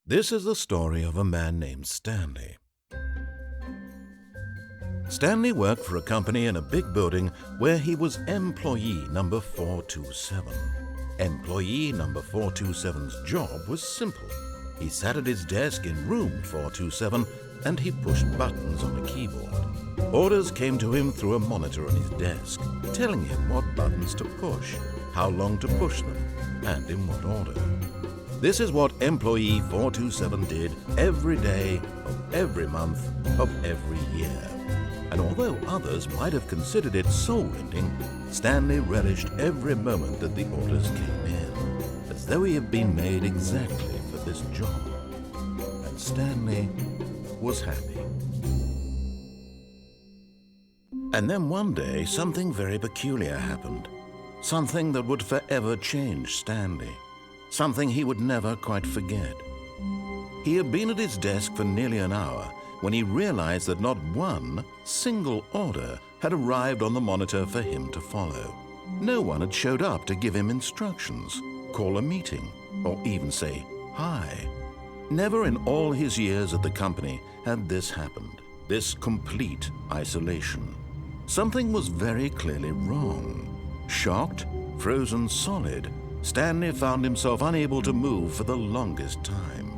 This is the story of a man named Stanley. Stanley worked for a company in a big building where he was employee number 427. Employee number 427's job was simple. He sat at his desk in room 427 and he pushed buttons on a keyboard. Orders came to him through a monitor on his desk, telling him what buttons to push, how long to push them, and in what order. This is what employee 427 did every day of every month of every year. And although others might have considered it soul-rending, Stanley relished every moment that the orders came in, as though he had been made exactly for this job. And Stanley was happy. And then one day, something very peculiar happened. Something that would forever change Stanley. Something he would never quite forget. He had been at his desk for nearly an hour when he realized that not one single order had arrived on the monitor for him to follow. No one had showed up to give him instructions, call a meeting, or even say hi. Never in all his years at the company had this happened, this complete isolation. Something was very clearly wrong. Shocked, frozen solid, Stanley found himself unable to move for the longest time.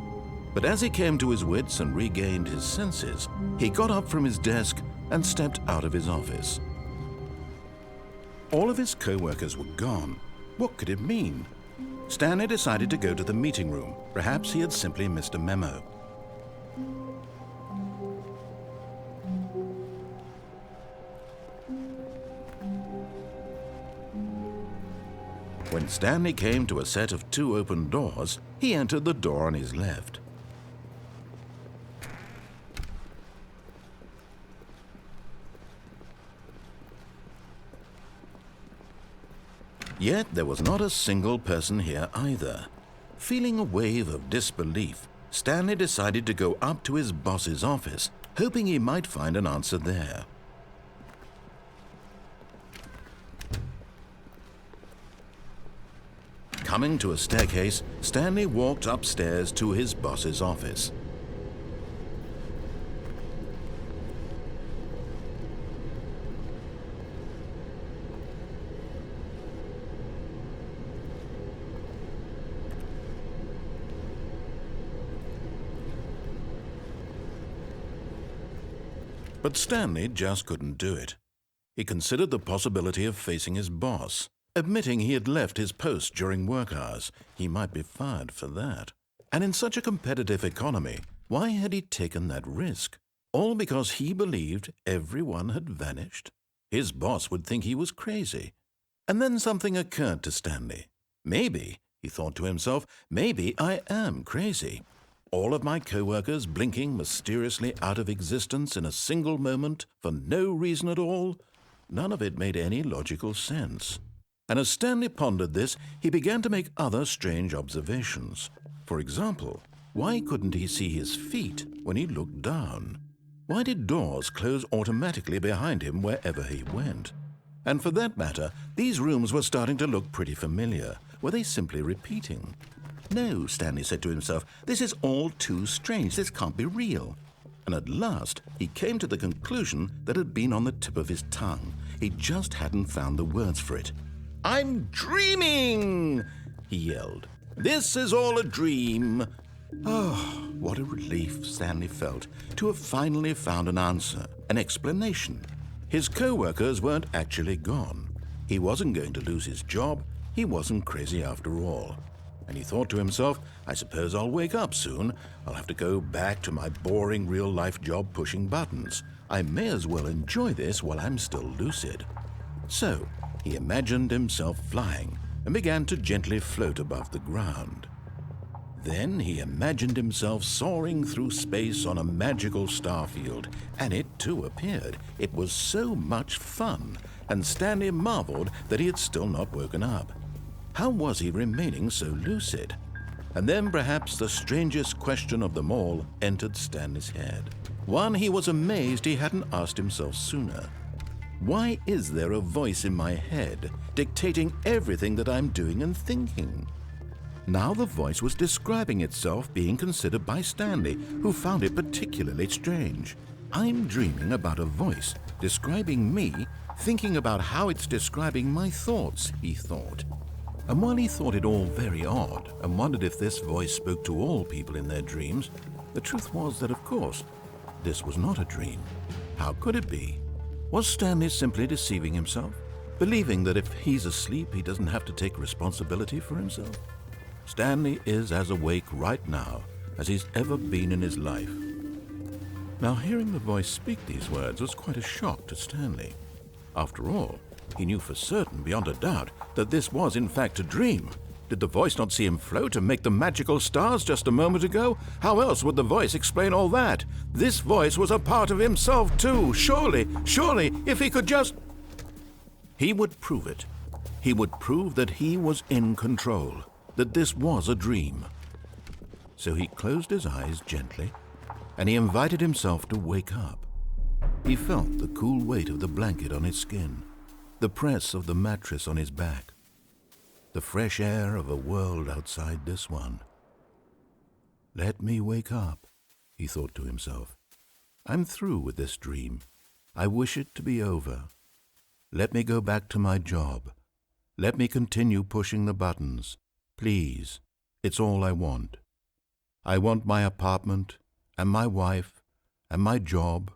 But as he came to his wits and regained his senses, he got up from his desk and stepped out of his office. All of his co-workers were gone. What could it mean? Stanley decided to go to the meeting room. Perhaps he had simply missed a memo. When Stanley came to a set of two open doors, he entered the door on his left. Yet there was not a single person here either. Feeling a wave of disbelief, Stanley decided to go up to his boss's office, hoping he might find an answer there. Coming to a staircase, Stanley walked upstairs to his boss's office. But Stanley just couldn't do it. He considered the possibility of facing his boss. Admitting he had left his post during work hours, he might be fired for that. And in such a competitive economy, why had he taken that risk? All because he believed everyone had vanished? His boss would think he was crazy. And then something occurred to Stanley. Maybe, he thought to himself, maybe I am crazy. All of my co-workers blinking mysteriously out of existence in a single moment for no reason at all? None of it made any logical sense. And as Stanley pondered this, he began to make other strange observations. For example, why couldn't he see his feet when he looked down? Why did doors close automatically behind him wherever he went? And for that matter, these rooms were starting to look pretty familiar. Were they simply repeating? No, Stanley said to himself, this is all too strange. This can't be real. And at last, he came to the conclusion that had been on the tip of his tongue. He just hadn't found the words for it. "I'm dreaming!" he yelled. "This is all a dream." Oh, what a relief Stanley felt to have finally found an answer, an explanation. His co-workers weren't actually gone. He wasn't going to lose his job. He wasn't crazy after all. And he thought to himself, I suppose I'll wake up soon. I'll have to go back to my boring real-life job pushing buttons. I may as well enjoy this while I'm still lucid. So, he imagined himself flying and began to gently float above the ground. Then he imagined himself soaring through space on a magical starfield, and it too appeared. It was so much fun, and Stanley marveled that he had still not woken up. How was he remaining so lucid? And then perhaps the strangest question of them all entered Stanley's head. One he was amazed he hadn't asked himself sooner. Why is there a voice in my head dictating everything that I'm doing and thinking? Now the voice was describing itself, being considered by Stanley, who found it particularly strange. I'm dreaming about a voice describing me, thinking about how it's describing my thoughts, he thought. And while he thought it all very odd and wondered if this voice spoke to all people in their dreams, the truth was that, of course, this was not a dream. How could it be? Was Stanley simply deceiving himself, believing that if he's asleep, he doesn't have to take responsibility for himself? Stanley is as awake right now as he's ever been in his life. Now, hearing the voice speak these words was quite a shock to Stanley. After all, he knew for certain, beyond a doubt, that this was in fact a dream. Did the voice not see him float and make the magical stars just a moment ago? How else would the voice explain all that? This voice was a part of himself too. Surely, if he could just... He would prove it. He would prove that he was in control, that this was a dream. So he closed his eyes gently, and he invited himself to wake up. He felt the cool weight of the blanket on his skin, the press of the mattress on his back, the fresh air of a world outside this one. Let me wake up, he thought to himself. I'm through with this dream. I wish it to be over. Let me go back to my job. Let me continue pushing the buttons. Please, it's all I want. I want my apartment and my wife and my job.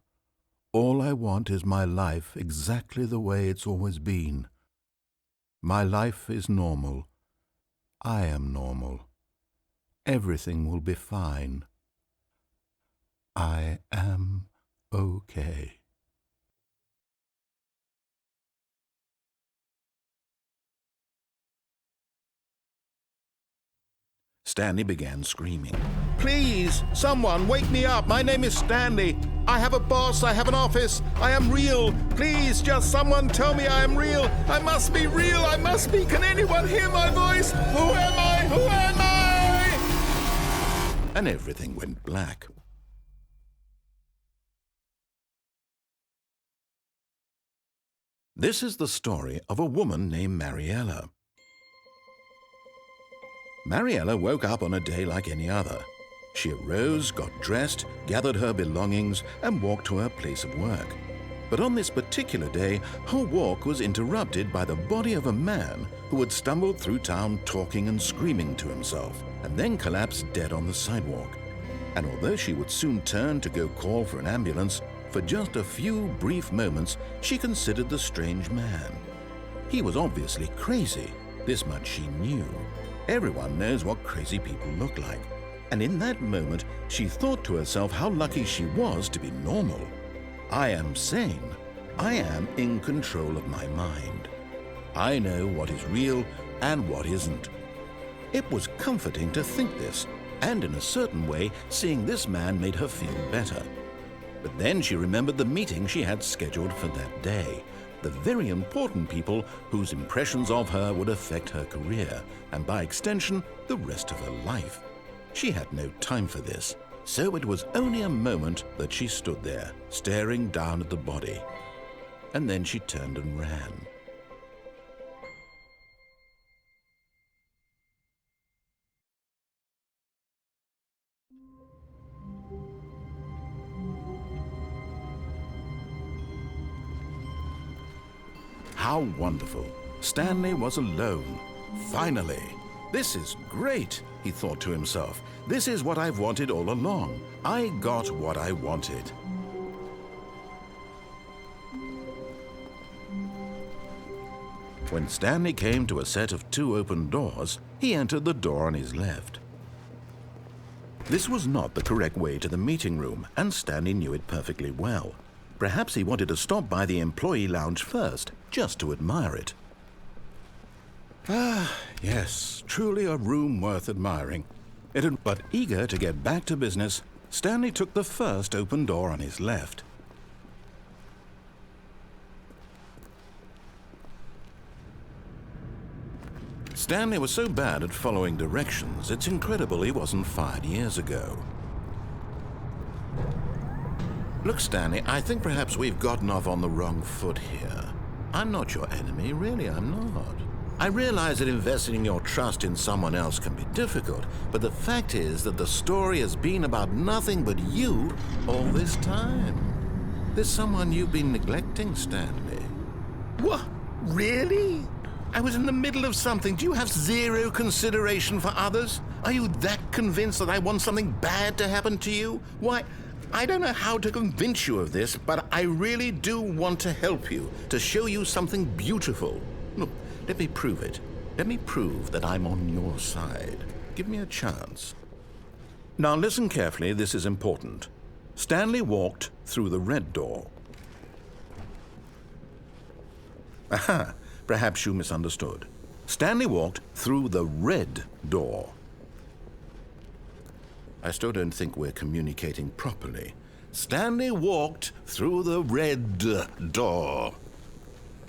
All I want is my life exactly the way it's always been. My life is normal. I am normal. Everything will be fine. I am okay. Stanley began screaming. Please, someone, wake me up. My name is Stanley. I have a boss. I have an office. I am real. Please, just someone tell me I am real. I must be real. I must be. Can anyone hear my voice? Who am I? Who am I? And everything went black. This is the story of a woman named Mariella. Mariella woke up on a day like any other. She arose, got dressed, gathered her belongings, and walked to her place of work. But on this particular day, her walk was interrupted by the body of a man who had stumbled through town talking and screaming to himself, and then collapsed dead on the sidewalk. And although she would soon turn to go call for an ambulance, for just a few brief moments she considered the strange man. He was obviously crazy. This much she knew. Everyone knows what crazy people look like. And in that moment, she thought to herself how lucky she was to be normal. I am sane. I am in control of my mind. I know what is real and what isn't. It was comforting to think this, and in a certain way, seeing this man made her feel better. But then she remembered the meeting she had scheduled for that day. The very important people whose impressions of her would affect her career, and by extension, the rest of her life. She had no time for this, so it was only a moment that she stood there, staring down at the body. And then she turned and ran. How wonderful! Stanley was alone. Finally! This is great, he thought to himself. This is what I've wanted all along. I got what I wanted. When Stanley came to a set of 2 open doors, he entered the door on his left. This was not the correct way to the meeting room, and Stanley knew it perfectly well. Perhaps he wanted to stop by the employee lounge first, just to admire it. Ah, yes, truly a room worth admiring. But eager to get back to business, Stanley took the first open door on his left. Stanley was so bad at following directions, it's incredible he wasn't fired years ago. Look, Stanley, I think perhaps we've gotten off on the wrong foot here. I'm not your enemy, really, I'm not. I realize that investing your trust in someone else can be difficult, but the fact is that the story has been about nothing but you all this time. There's someone you've been neglecting, Stanley. What? Really? I was in the middle of something. Do you have zero consideration for others? Are you that convinced that I want something bad to happen to you? Why, I don't know how to convince you of this, but I really do want to help you, to show you something beautiful. Look, let me prove it. Let me prove that I'm on your side. Give me a chance. Now listen carefully, this is important. Stanley walked through the red door. Aha, perhaps you misunderstood. Stanley walked through the red door. I still don't think we're communicating properly. Stanley walked through the red door.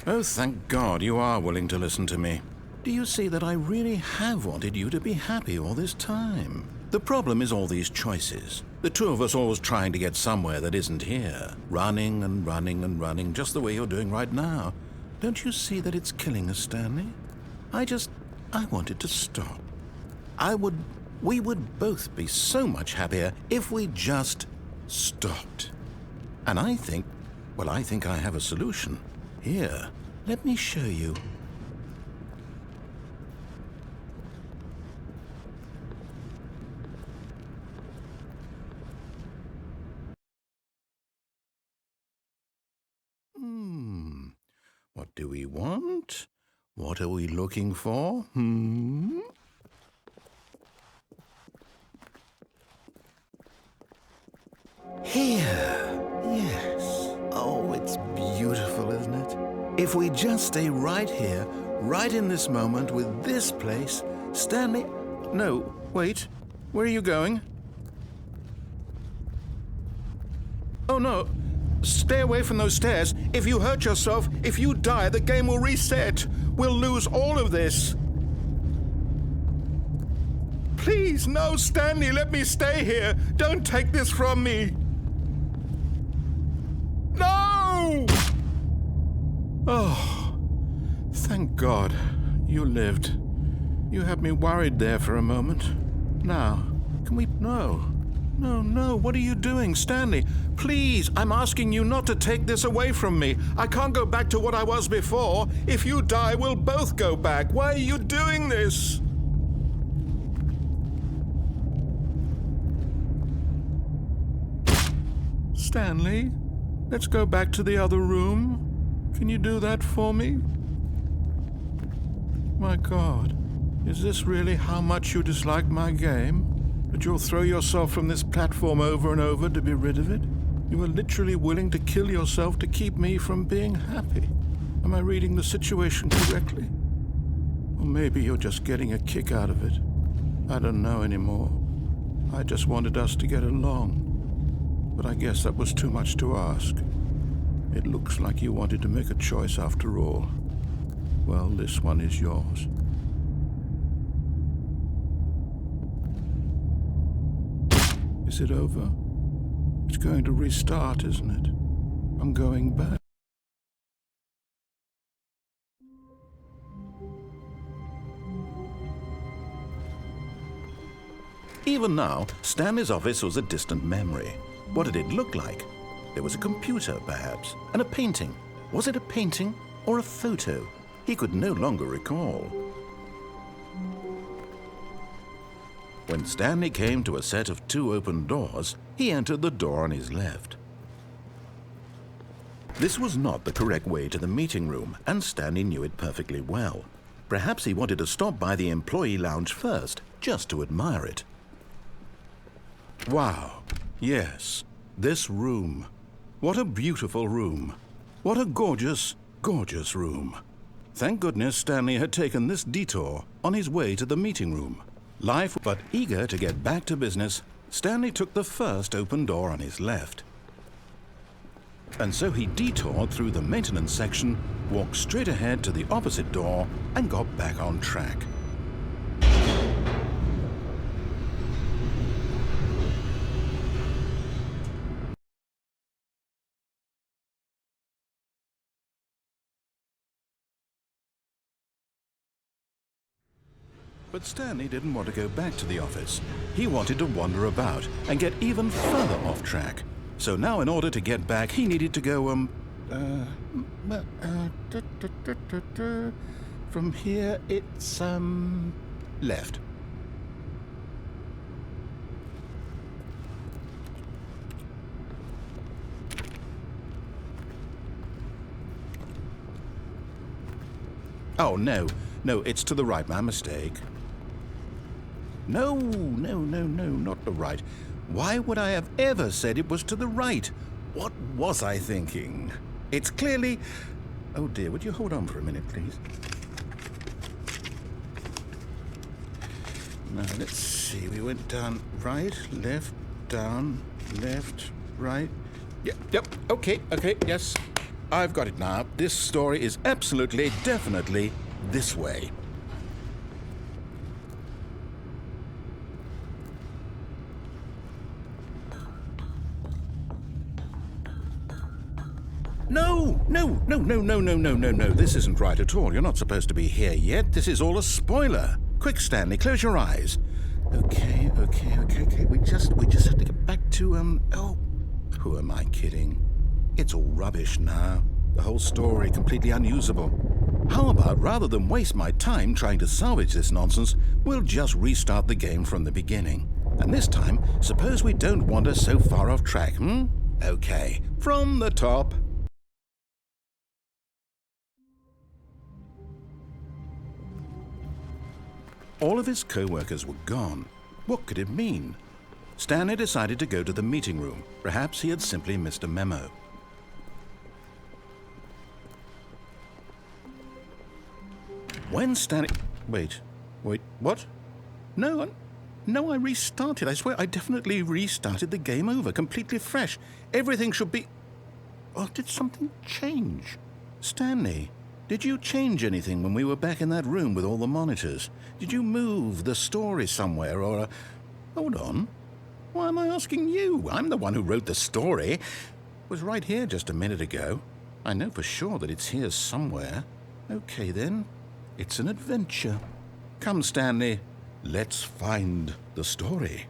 Oh, thank God you are willing to listen to me. Do you see that I really have wanted you to be happy all this time? The problem is all these choices. The two of us always trying to get somewhere that isn't here. Running and running and running, just the way you're doing right now. Don't you see that it's killing us, Stanley? I wanted to stop. We would both be so much happier if we just stopped. And I think I have a solution. Here, let me show you. What do we want? What are we looking for? Here. Yes. Oh, it's beautiful, isn't it? If we just stay right here, right in this moment with this place, Stanley... No, wait. Where are you going? Oh, no. Stay away from those stairs. If you hurt yourself, if you die, the game will reset. We'll lose all of this. Please, no, Stanley, let me stay here. Don't take this from me. No! Oh, thank God you lived. You had me worried there for a moment. Now, can we... No, what are you doing, Stanley? Please, I'm asking you not to take this away from me. I can't go back to what I was before. If you die, we'll both go back. Why are you doing this? Stanley, let's go back to the other room. Can you do that for me? My God, is this really how much you dislike my game? That you'll throw yourself from this platform over and over to be rid of it? You are literally willing to kill yourself to keep me from being happy. Am I reading the situation correctly? Or maybe you're just getting a kick out of it. I don't know anymore. I just wanted us to get along. But I guess that was too much to ask. It looks like you wanted to make a choice after all. Well, this one is yours. Is it over? It's going to restart, isn't it? I'm going back. Even now, Stanley's office was a distant memory. What did it look like? There was a computer, perhaps, and a painting. Was it a painting or a photo? He could no longer recall. When Stanley came to a set of 2 open doors, he entered the door on his left. This was not the correct way to the meeting room, and Stanley knew it perfectly well. Perhaps he wanted to stop by the employee lounge first, just to admire it. Wow, yes, this room. What a beautiful room. What a gorgeous, gorgeous room. Thank goodness Stanley had taken this detour on his way to the meeting room. But eager to get back to business, Stanley took the first open door on his left. And so he detoured through the maintenance section, walked straight ahead to the opposite door, and got back on track. But Stanley didn't want to go back to the office. He wanted to wander about and get even further off track. So now in order to get back, he needed to go, from here it's, left. Oh, no, it's to the right, my mistake. No, not the right. Why would I have ever said it was to the right? What was I thinking? It's clearly... Oh dear, would you hold on for a minute, please? Now, let's see, we went down right, left, down, left, right. Yep, okay, yes. I've got it now. This story is absolutely, definitely this way. No. This isn't right at all. You're not supposed to be here yet. This is all a spoiler. Quick, Stanley, close your eyes. Okay. We just have to get back to, oh, who am I kidding? It's all rubbish now. The whole story completely unusable. How about, rather than waste my time trying to salvage this nonsense, we'll just restart the game from the beginning. And this time, suppose we don't wander so far off track, Okay, from the top. All of his co-workers were gone. What could it mean? Stanley decided to go to the meeting room. Perhaps he had simply missed a memo. When Stanley... Wait, what? No, I restarted. I swear I definitely restarted the game over, completely fresh. Everything should be... Oh, did something change? Stanley, did you change anything when we were back in that room with all the monitors? Did you move the story somewhere or... Hold on. Why am I asking you? I'm the one who wrote the story. It was right here just a minute ago. I know for sure that it's here somewhere. Okay, then. It's an adventure. Come, Stanley. Let's find the story.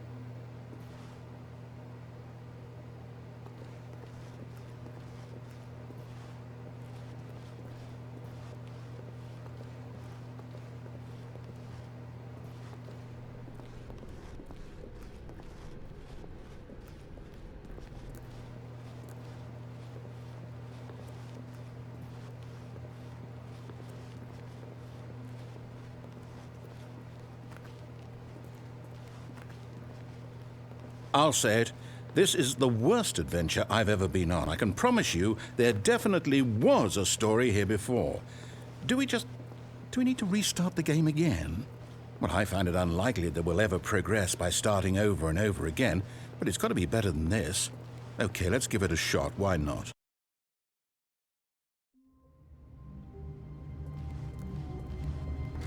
I'll say it. This is the worst adventure I've ever been on. I can promise you there definitely was a story here before. Do we need to restart the game again? Well, I find it unlikely that we'll ever progress by starting over and over again, but it's got to be better than this. Okay, let's give it a shot. Why not?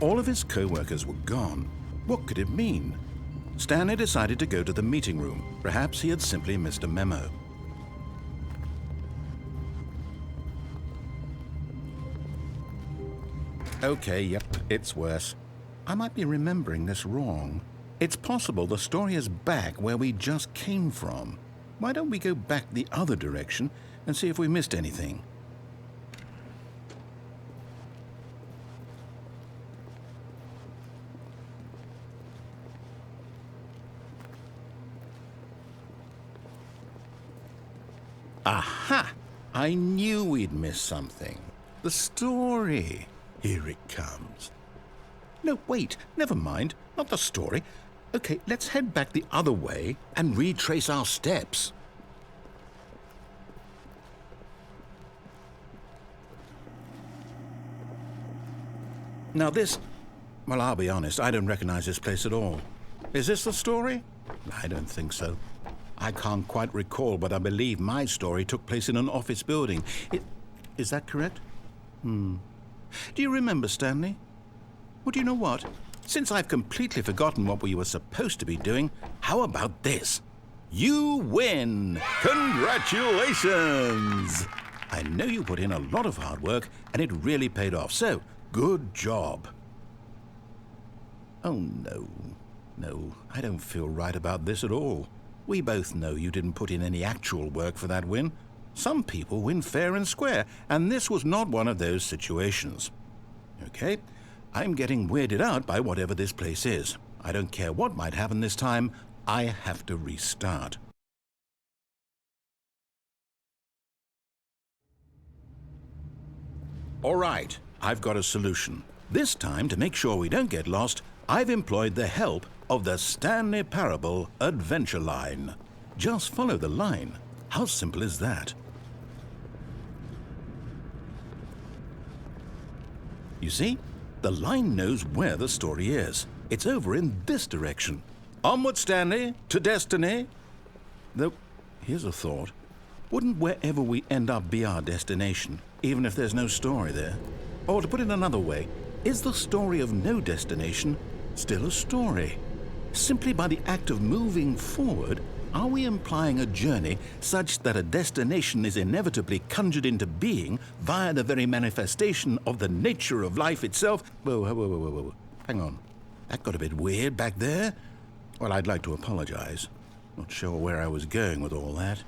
All of his co-workers were gone. What could it mean? Stanley decided to go to the meeting room. Perhaps he had simply missed a memo. Okay, yep, it's worse. I might be remembering this wrong. It's possible the story is back where we just came from. Why don't we go back the other direction and see if we missed anything? Aha! I knew we'd miss something. The story. Here it comes. No, wait, never mind. Not the story. Okay, let's head back the other way and retrace our steps. Now this... Well, I'll be honest, I don't recognize this place at all. Is this the story? I don't think so. I can't quite recall, but I believe my story took place in an office building. Is that correct? Do you remember, Stanley? Well, do you know what? Since I've completely forgotten what we were supposed to be doing, how about this? You win! Congratulations! I know you put in a lot of hard work, and it really paid off, so good job. Oh, no. No, I don't feel right about this at all. We both know you didn't put in any actual work for that win. Some people win fair and square, and this was not one of those situations. Okay, I'm getting weirded out by whatever this place is. I don't care what might happen this time. I have to restart. All right, I've got a solution. This time, to make sure we don't get lost, I've employed the help of the Stanley Parable adventure line. Just follow the line. How simple is that? You see, the line knows where the story is. It's over in this direction. Onward, Stanley, to destiny. Though, here's a thought. Wouldn't wherever we end up be our destination, even if there's no story there? Or to put it another way, is the story of no destination still a story? Simply by the act of moving forward, are we implying a journey such that a destination is inevitably conjured into being via the very manifestation of the nature of life itself? Whoa. Hang on. That got a bit weird back there. Well, I'd like to apologize. Not sure where I was going with all that.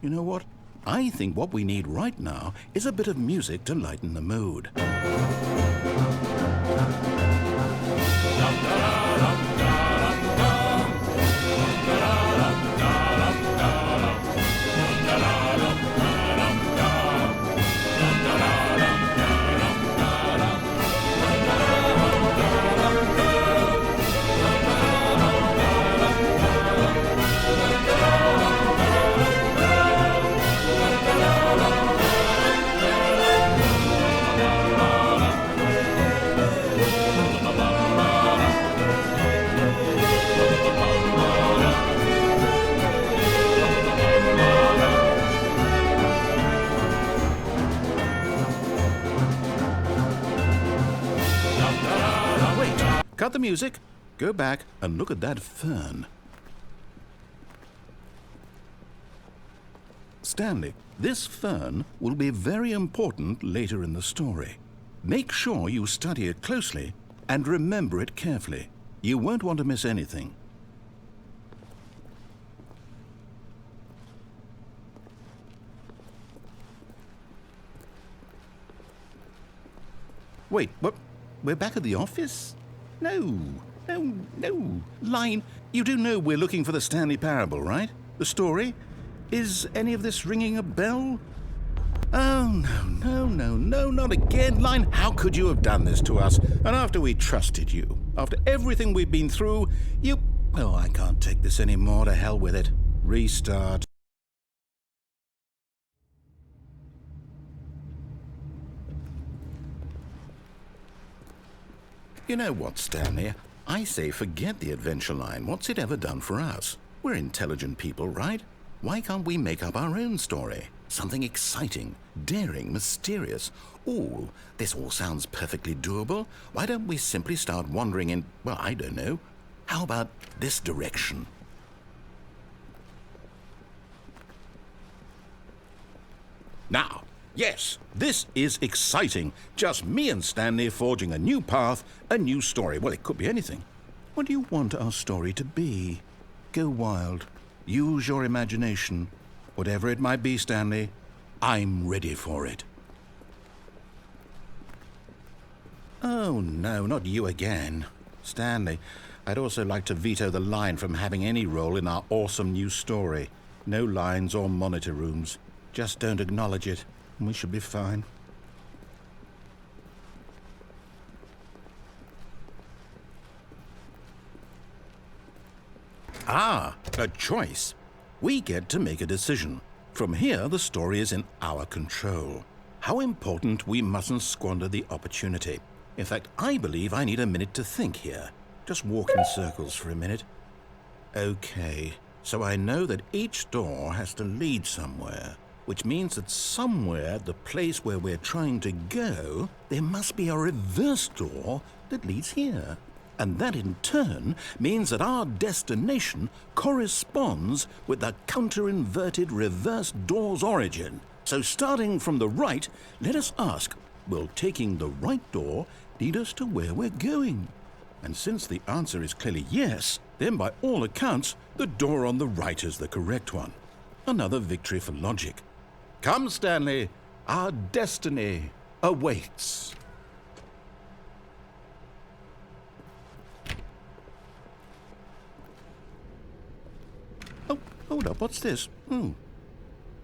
You know what? I think what we need right now is a bit of music to lighten the mood. Cut the music, go back and look at that fern. Stanley, this fern will be very important later in the story. Make sure you study it closely and remember it carefully. You won't want to miss anything. Wait, what? We're back at the office? No. Line, you do know we're looking for the Stanley Parable, right? The story? Is any of this ringing a bell? Oh, no, not again. Line, how could you have done this to us? And after we trusted you, after everything we've been through, you... Oh, I can't take this anymore. To hell with it. Restart. You know what, Stanley? I say forget the adventure line. What's it ever done for us? We're intelligent people, right? Why can't we make up our own story? Something exciting, daring, mysterious. Ooh, this all sounds perfectly doable. Why don't we simply start wandering in, well, I don't know. How about this direction? Now, yes, this is exciting. Just me and Stanley forging a new path, a new story. Well, it could be anything. What do you want our story to be? Go wild. Use your imagination. Whatever it might be, Stanley, I'm ready for it. Oh, no, not you again. Stanley, I'd also like to veto the line from having any role in our awesome new story. No lines or monitor rooms. Just don't acknowledge it, and we should be fine. Ah, a choice. We get to make a decision. From here, the story is in our control. How important we mustn't squander the opportunity. In fact, I believe I need a minute to think here. Just walk in circles for a minute. Okay, so I know that each door has to lead somewhere, which means that somewhere at the place where we're trying to go, there must be a reverse door that leads here. And that in turn means that our destination corresponds with the counter-inverted reverse door's origin. So starting from the right, let us ask, will taking the right door lead us to where we're going? And since the answer is clearly yes, then by all accounts, the door on the right is the correct one. Another victory for logic. Come, Stanley, our destiny awaits. Oh, hold up, what's this?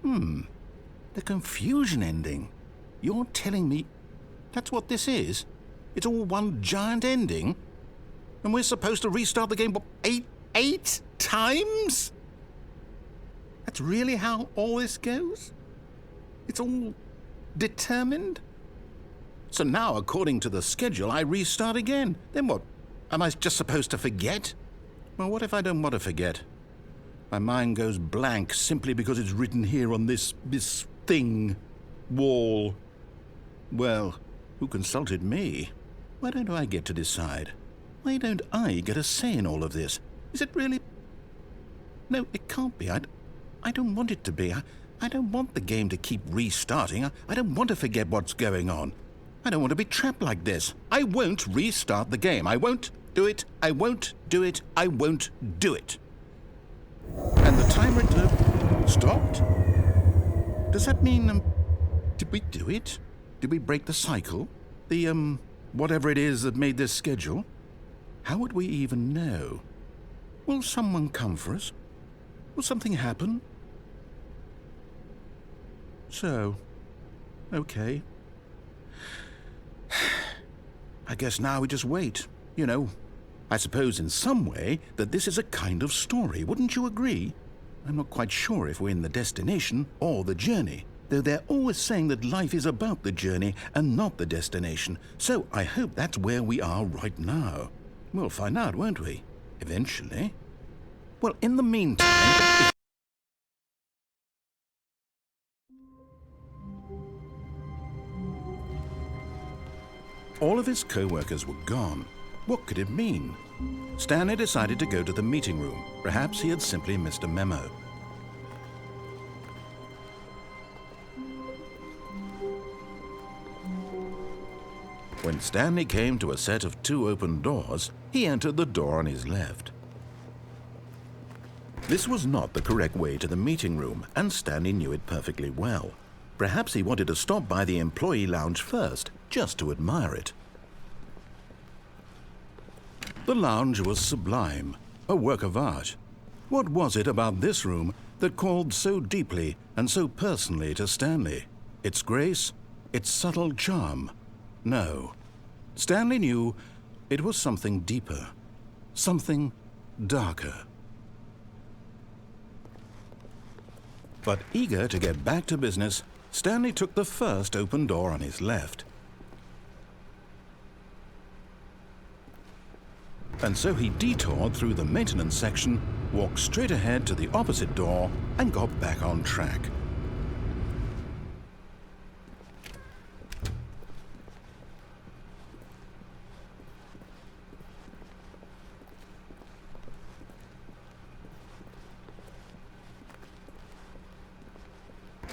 The confusion ending. You're telling me that's what this is? It's all one giant ending? And we're supposed to restart the game, what, eight times? That's really how all this goes? It's all determined? So now, according to the schedule, I restart again. Then what? Am I just supposed to forget? Well, what if I don't want to forget? My mind goes blank simply because it's written here on this thing, wall. Well, who consulted me? Why don't I get to decide? Why don't I get a say in all of this? Is it really? No, it can't be. I don't want it to be. I don't want the game to keep restarting. I don't want to forget what's going on. I don't want to be trapped like this. I won't restart the game. I won't do it. I won't do it. I won't do it. And the timer stopped? Does that mean, did we do it? Did we break the cycle? The, whatever it is that made this schedule? How would we even know? Will someone come for us? Will something happen? So, okay. I guess now we just wait, you know. I suppose in some way that this is a kind of story, wouldn't you agree? I'm not quite sure if we're in the destination or the journey, though they're always saying that life is about the journey and not the destination, so I hope that's where we are right now. We'll find out, won't we? Eventually. Well, in the meantime... All of his co-workers were gone. What could it mean? Stanley decided to go to the meeting room. Perhaps he had simply missed a memo. When Stanley came to a set of 2 open doors, he entered the door on his left. This was not the correct way to the meeting room, and Stanley knew it perfectly well. Perhaps he wanted to stop by the employee lounge first, just to admire it. The lounge was sublime, a work of art. What was it about this room that called so deeply and so personally to Stanley? Its grace? Its subtle charm? No. Stanley knew it was something deeper, something darker. But eager to get back to business, Stanley took the first open door on his left. And so he detoured through the maintenance section, walked straight ahead to the opposite door, and got back on track.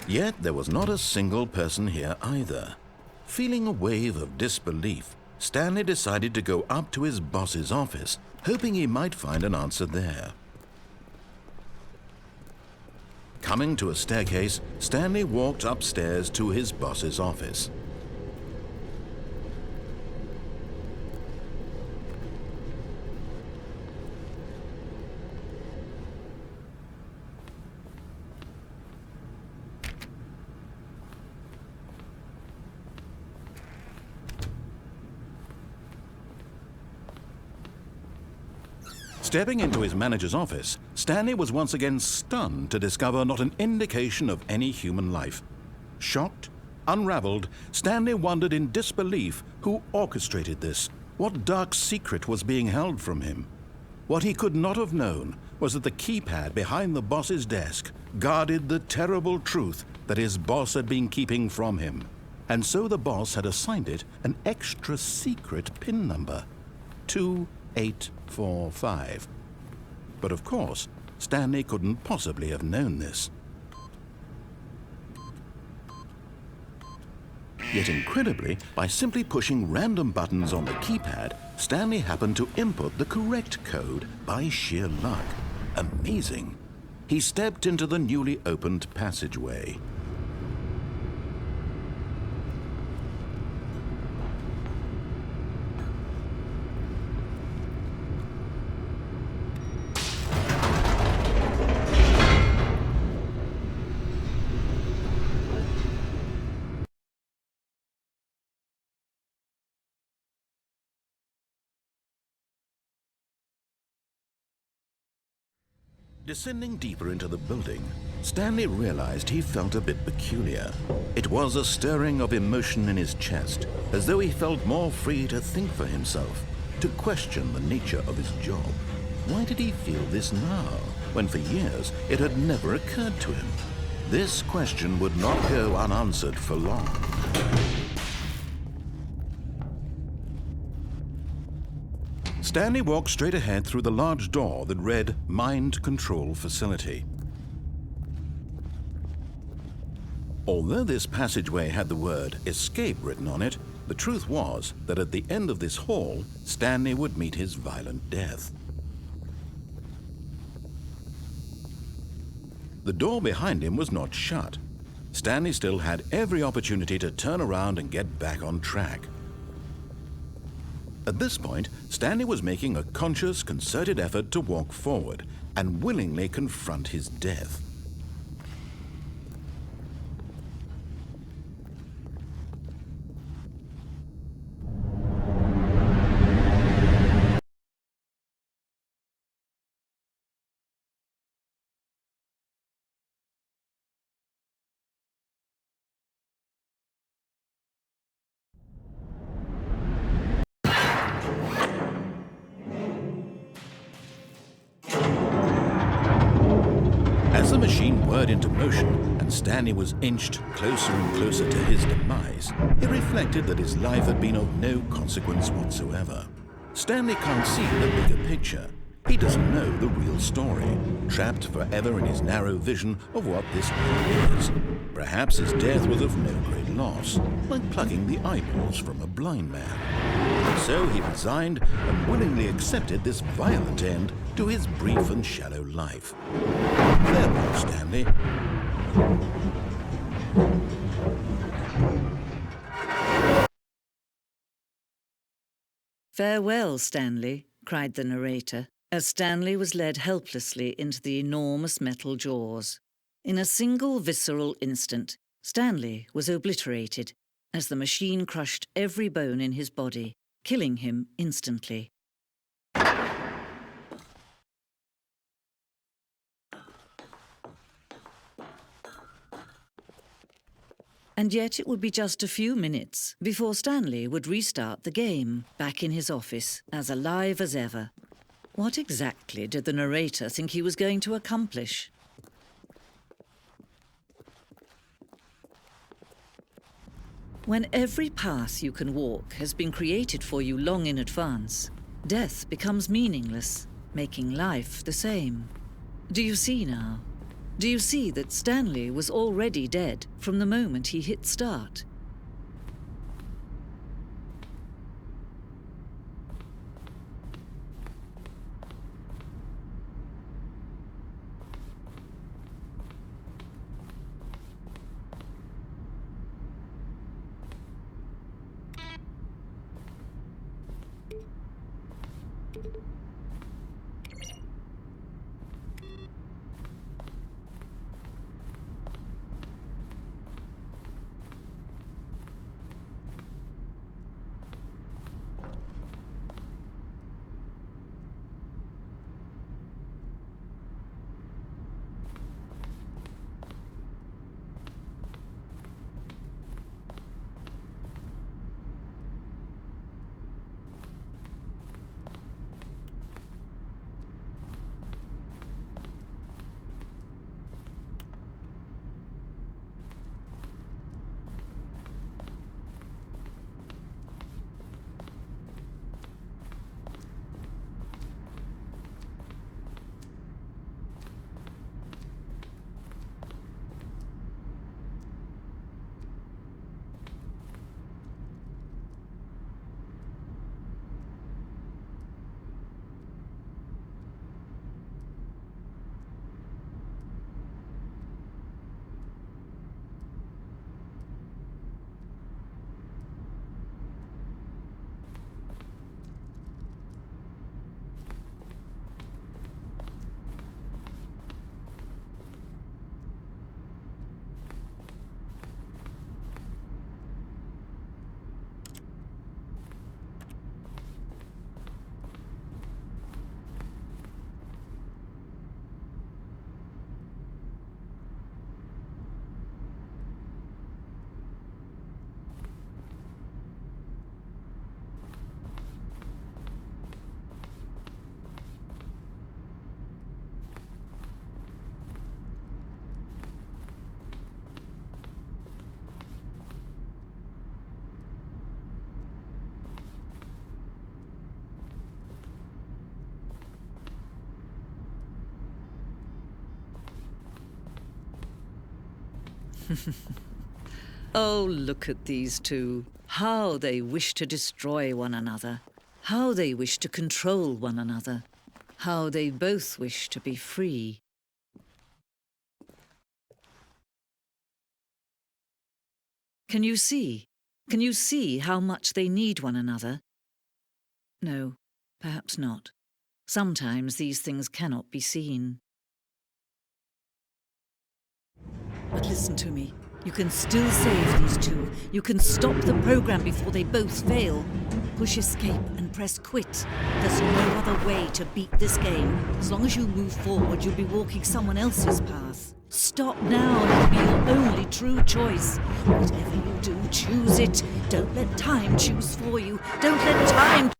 Yet there was not a single person here either. Feeling a wave of disbelief, Stanley decided to go up to his boss's office, hoping he might find an answer there. Coming to a staircase, Stanley walked upstairs to his boss's office. Stepping into his manager's office, Stanley was once again stunned to discover not an indication of any human life. Shocked, unraveled, Stanley wondered in disbelief who orchestrated this, what dark secret was being held from him. What he could not have known was that the keypad behind the boss's desk guarded the terrible truth that his boss had been keeping from him. And so the boss had assigned it an extra secret PIN number, 2845. But of course, Stanley couldn't possibly have known this. Yet incredibly, by simply pushing random buttons on the keypad, Stanley happened to input the correct code by sheer luck. Amazing. He stepped into the newly opened passageway. Descending deeper into the building, Stanley realized he felt a bit peculiar. It was a stirring of emotion in his chest, as though he felt more free to think for himself, to question the nature of his job. Why did he feel this now, when for years it had never occurred to him? This question would not go unanswered for long. Stanley walked straight ahead through the large door that read Mind Control Facility. Although this passageway had the word Escape written on it, the truth was that at the end of this hall, Stanley would meet his violent death. The door behind him was not shut. Stanley still had every opportunity to turn around and get back on track. At this point, Stanley was making a conscious, concerted effort to walk forward and willingly confront his death. As the machine whirred into motion and Stanley was inched closer and closer to his demise, he reflected that his life had been of no consequence whatsoever. Stanley can't see the bigger picture. He doesn't know the real story, trapped forever in his narrow vision of what this world is. Perhaps his death was of no great loss, like plucking the eyeballs from a blind man. So he resigned and willingly accepted this violent end to his brief and shallow life. Farewell, Stanley. "Farewell, Stanley," cried the narrator, as Stanley was led helplessly into the enormous metal jaws. In a single visceral instant, Stanley was obliterated as the machine crushed every bone in his body, killing him instantly. And yet it would be just a few minutes before Stanley would restart the game, back in his office, as alive as ever. What exactly did the narrator think he was going to accomplish? When every path you can walk has been created for you long in advance, death becomes meaningless, making life the same. Do you see now? Do you see that Stanley was already dead from the moment he hit start? Oh, look at these two. How they wish to destroy one another. How they wish to control one another. How they both wish to be free. Can you see? Can you see how much they need one another? No, perhaps not. Sometimes these things cannot be seen. But listen to me. You can still save these two. You can stop the program before they both fail. Push escape and press quit. There's no other way to beat this game. As long as you move forward, you'll be walking someone else's path. Stop now and it'll be your only true choice. Whatever you do, choose it. Don't let time choose for you. Don't let time...